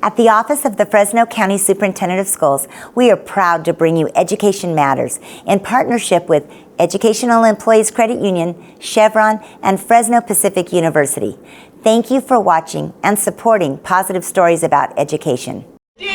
At the Office of the Fresno County Superintendent of Schools, we are proud to bring you Education Matters in partnership with Educational Employees Credit Union, Chevron, and Fresno Pacific University. Thank you for watching and supporting positive stories about education. It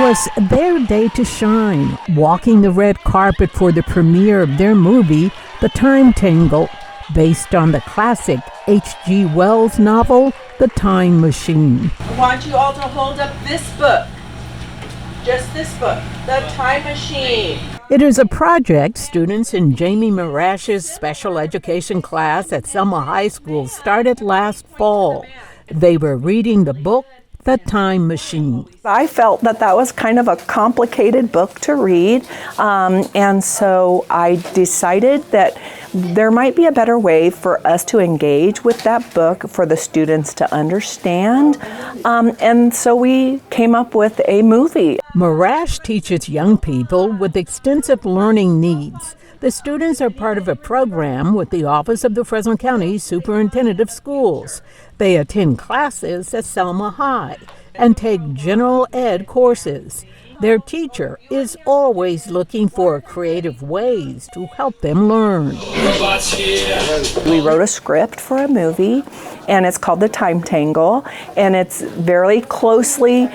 was their day to shine, walking the red carpet for the premiere of their movie, The Time Tangle, based on the classic H.G. Wells novel, The Time Machine. I want you all to hold up this book, just this book, The Time Machine. It is a project students in Jamie Marrash's special education class at Selma High School started last fall. They were reading the book, The Time Machine. I felt that was kind of a complicated book to read, and so I decided that there might be a better way for us to engage with that book for the students to understand, and so we came up with a movie. Marrash teaches young people with extensive learning needs. The students are part of a program with the Office of the Fresno County Superintendent of Schools. They attend classes at Selma High and take general ed courses. Their teacher is always looking for creative ways to help them learn. We wrote a script for a movie, and it's called The Time Tangle, and it's very closely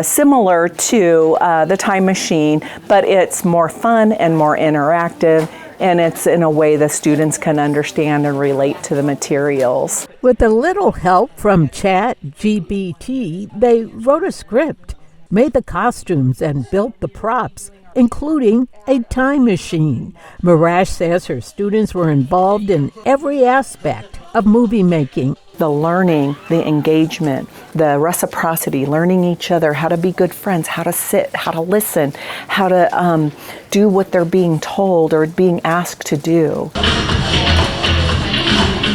similar to The Time Machine, but it's more fun and more interactive, and it's in a way the students can understand and relate to the materials. With a little help from ChatGPT, they wrote a script, made the costumes, and built the props, including a time machine. Marrash says her students were involved in every aspect of movie making. The learning, the engagement, the reciprocity, learning each other, how to be good friends, how to sit, how to listen, how to do what they're being told or being asked to do.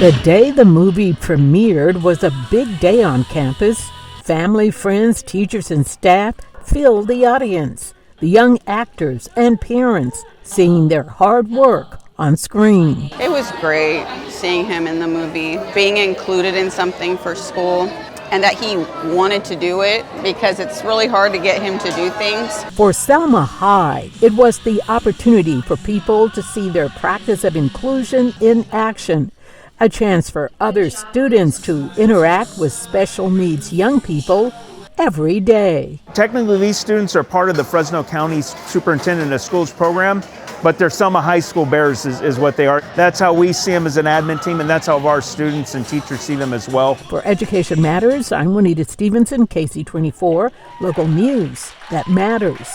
The day the movie premiered was a big day on campus. Family, friends, teachers, and staff filled the audience. The young actors and parents seeing their hard work on screen. It was great seeing him in the movie, being included in something for school, and that he wanted to do it because it's really hard to get him to do things. For Selma High, it was the opportunity for people to see their practice of inclusion in action. A chance for other students to interact with special needs young people every day. Technically, these students are part of the Fresno County Superintendent of Schools program, but they're Selma High School Bears is what they are. That's how we see them as an admin team, and that's how our students and teachers see them as well. For Education Matters, I'm Juanita Stevenson, KC24, local news that matters.